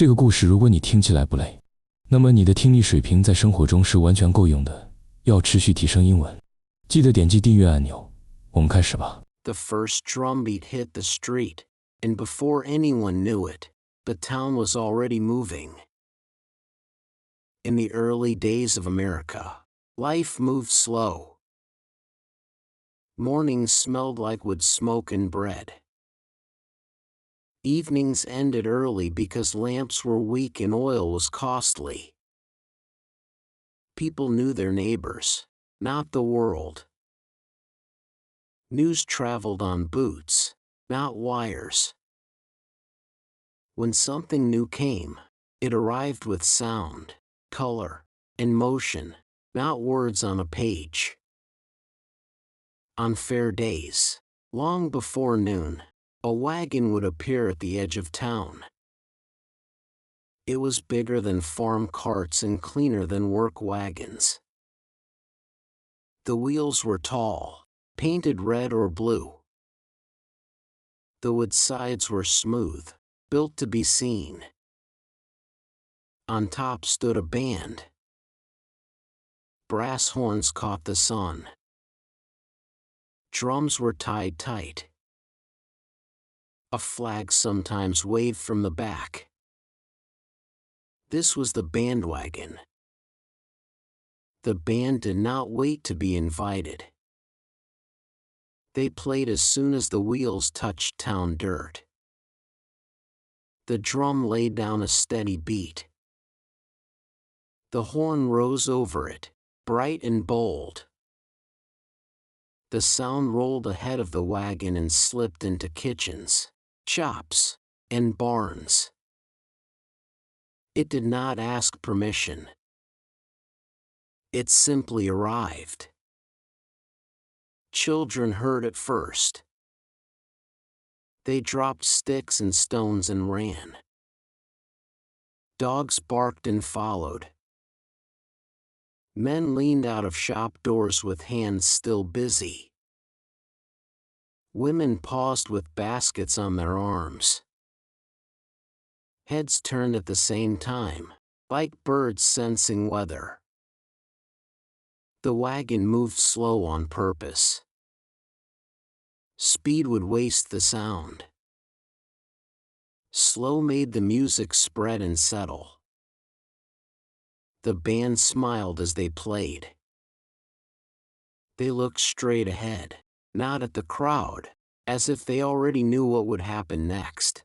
这个故事如果你听起来不累，那么你的听力水平在生活中是完全够用的。要持续提升英文，记得点击订阅按钮。我们开始吧。 The first drumbeat hit the street, and before anyone knew it, the town was already moving. In the early days of America, life moved slow. Mornings smelled like wood smoke and bread. Evenings ended early because lamps were weak and oil was costly. People knew their neighbors, not the world. News traveled on boots, not wires. When something new came, it arrived with sound, color, and motion, not words on a page. On fair days, long before noon, a wagon would appear at the edge of town. It was bigger than farm carts and cleaner than work wagons. The wheels were tall, painted red or blue. The wood sides were smooth, built to be seen. On top stood a band. Brass horns caught the sun. Drums were tied tight. A flag sometimes waved from the back. This was the bandwagon. The band did not wait to be invited. They played as soon as the wheels touched town dirt. The drum laid down a steady beat. The horn rose over it, bright and bold. The sound rolled ahead of the wagon and slipped into kitchens, shops, and barns. It did not ask permission. It simply arrived. Children heard it first. They dropped sticks and stones and ran. Dogs barked and followed. Men leaned out of shop doors with hands still busy. Women paused with baskets on their arms. Heads turned at the same time, like birds sensing weather. The wagon moved slow on purpose. Speed would waste the sound. Slow made the music spread and settle. The band smiled as they played. They looked straight ahead, not at the crowd, as if they already knew what would happen next.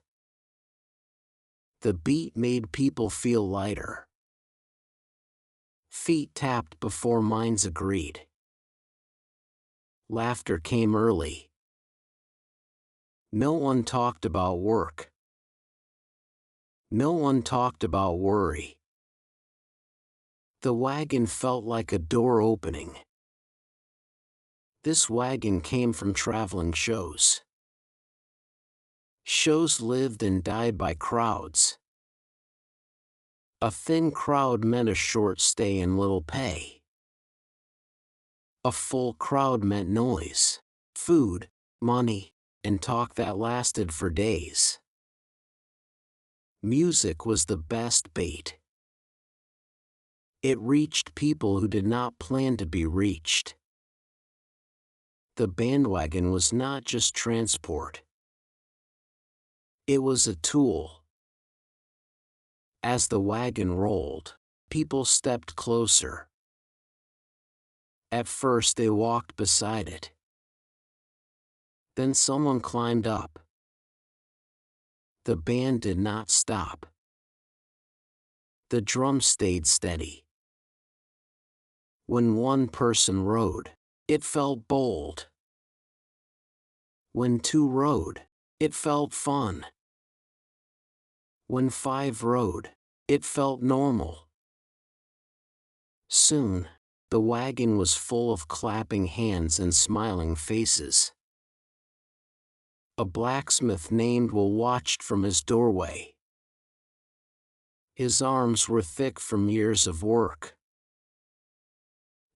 The beat made people feel lighter. Feet tapped before minds agreed. Laughter came early. No one talked about work. No one talked about worry. The wagon felt like a door opening. This wagon came from traveling shows. Shows lived and died by crowds. A thin crowd meant a short stay and little pay. A full crowd meant noise, food, money, and talk that lasted for days. Music was the best bait. It reached people who did not plan to be reached. The bandwagon was not just transport. It was a tool. As the wagon rolled, people stepped closer. At first they walked beside it. Then someone climbed up. The band did not stop. The drum stayed steady. When one person rode, it felt bold. When two rode, it felt fun. When 5 rode, it felt normal. Soon, the wagon was full of clapping hands and smiling faces. A blacksmith named Will watched from his doorway. His arms were thick from years of work.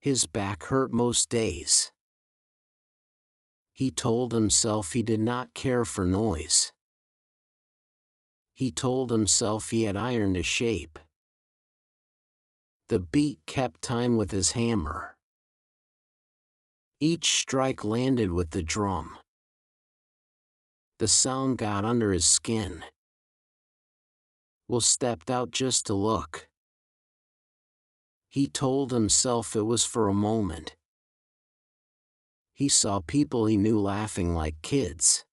His back hurt most days. He told himself he did not care for noise. He told himself he had iron to shape. The beat kept time with his hammer. Each strike landed with the drum. The sound got under his skin. Will stepped out just to look. He told himself it was for a moment. He saw people he knew laughing like kids.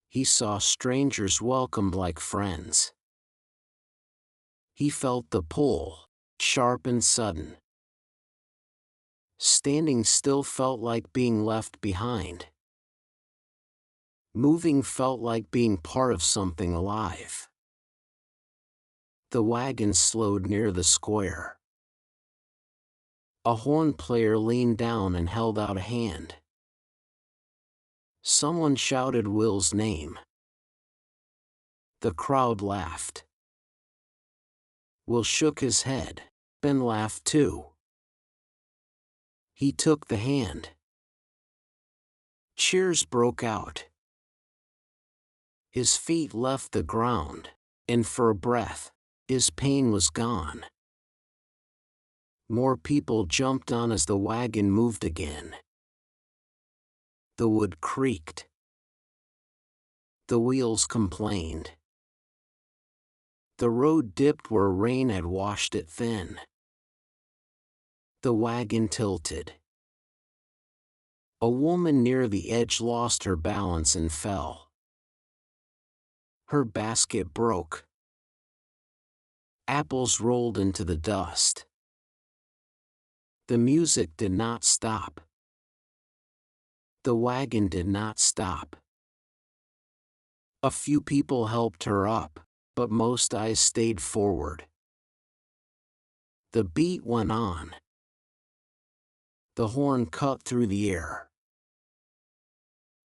He saw strangers welcomed like friends. He felt the pull, sharp and sudden. Standing still felt like being left behind. Moving felt like being part of something alive. The wagon slowed near the square. A horn player leaned down and held out a hand. Someone shouted Will's name. The crowd laughed. Will shook his head. Ben laughed too. He took the hand. Cheers broke out. His feet left the ground, and for a breath, his pain was gone. More people jumped on as the wagon moved again. The wood creaked. The wheels complained. The road dipped where rain had washed it thin. The wagon tilted. A woman near the edge lost her balance and fell. Her basket broke. Apples rolled into the dust. The music did not stop. The wagon did not stop. A few people helped her up, but most eyes stayed forward. The beat went on. The horn cut through the air.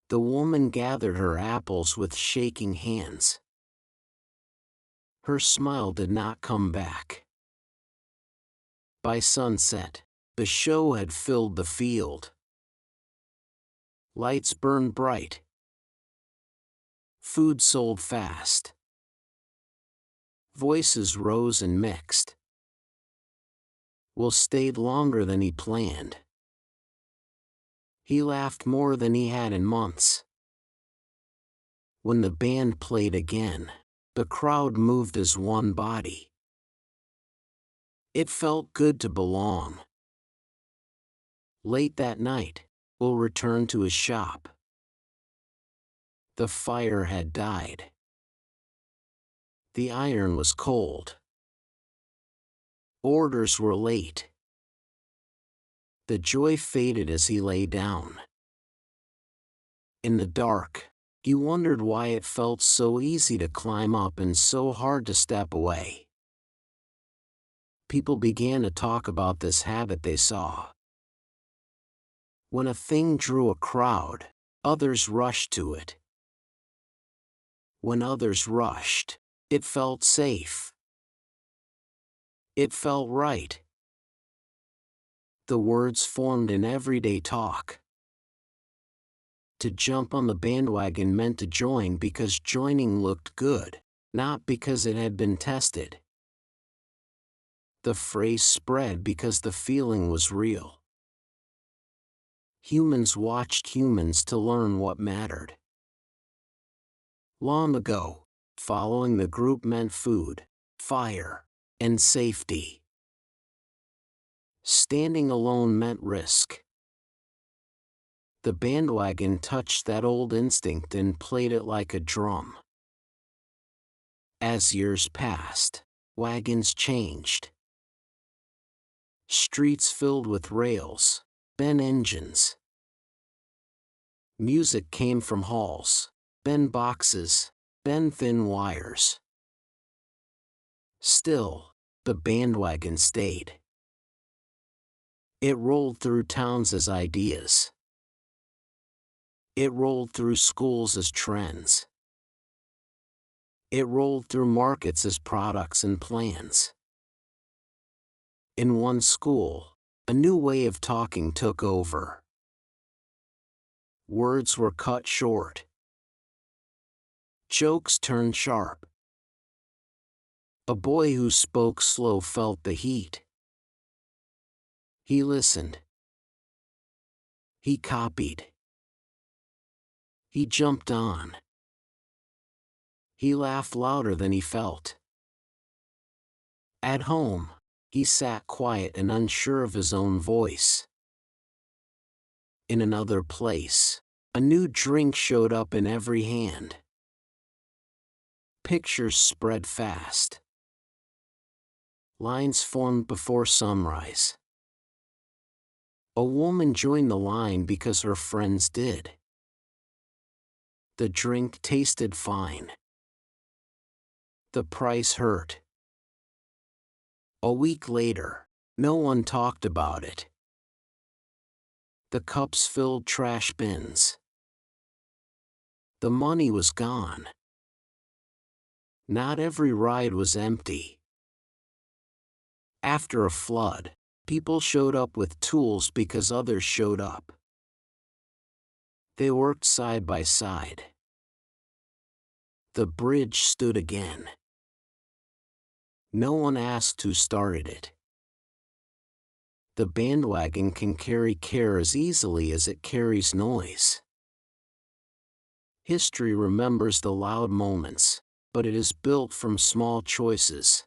The woman gathered her apples with shaking hands. Her smile did not come back. By sunset, the show had filled the field. Lights burned bright. Food sold fast. Voices rose and mixed. Will stayed longer than he planned. He laughed more than he had in months. When the band played again, the crowd moved as one body. It felt good to belong. Late that night, Will returned to his shop. The fire had died. The iron was cold. Orders were late. The joy faded as he lay down. In the dark, he wondered why it felt so easy to climb up and so hard to step away. People began to talk about this habit they saw. When a thing drew a crowd, others rushed to it. When others rushed, it felt safe. It felt right. The words formed in everyday talk. To jump on the bandwagon meant to join because joining looked good, not because it had been tested. The phrase spread because the feeling was real. Humans watched humans to learn what mattered. Long ago, following the group meant food, fire, and safety. Standing alone meant risk. The bandwagon touched that old instinct and played it like a drum. As years passed, wagons changed. Streets filled with rails, bent engines. Music came from halls, bent boxes, bent thin wires. Still, the bandwagon stayed. It rolled through towns as ideas. It rolled through schools as trends. It rolled through markets as products and plans. In one school, a new way of talking took over. Words were cut short. Jokes turned sharp. A boy who spoke slow felt the heat. He listened. He copied. He jumped on. He laughed louder than he felt. At home, he sat quiet and unsure of his own voice. In another place, a new drink showed up in every hand. Pictures spread fast. Lines formed before sunrise. A woman joined the line because her friends did. The drink tasted fine. The price hurt. A week later, no one talked about it. The cups filled trash bins. The money was gone. Not every ride was empty. After a flood, people showed up with tools because others showed up. They worked side by side. The bridge stood again. No one asked who started it. The bandwagon can carry care as easily as it carries noise. History remembers the loud moments, but it is built from small choices.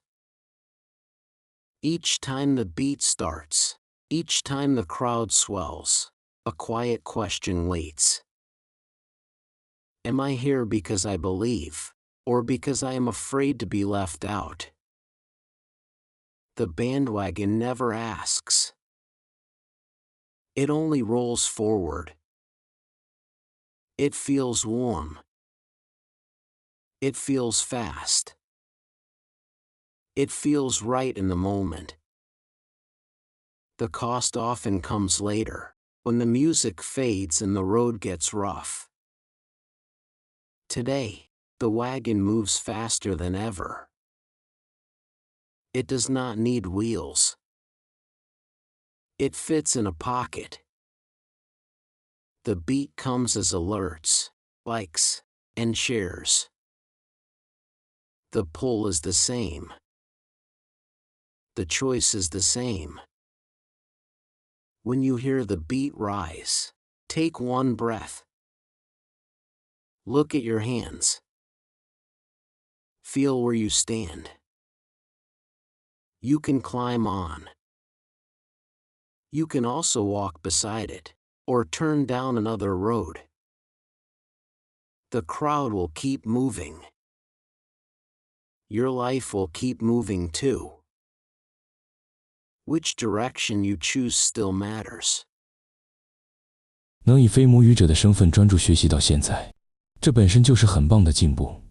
Each time the beat starts, each time the crowd swells, a quiet question waits. Am I here because I believe, or because I am afraid to be left out? The bandwagon never asks. It only rolls forward. It feels warm. It feels fast. It feels right in the moment. The cost often comes later, when the music fades and the road gets rough. Today, the wagon moves faster than ever. It does not need wheels. It fits in a pocket. The beat comes as alerts, likes, and shares. The pull is the same. The choice is the same. When you hear the beat rise, take one breath. Look at your hands. Feel where you stand. You can climb on. You can also walk beside it, or turn down another road. The crowd will keep moving. Your life will keep moving too. Which direction you choose still matters. 能以非母语者的身份专注学习到现在，这本身就是很棒的进步。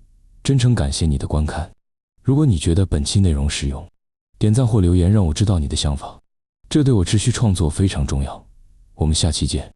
真诚感谢你的观看。如果你觉得本期内容实用，点赞或留言让我知道你的想法，这对我持续创作非常重要。我们下期见。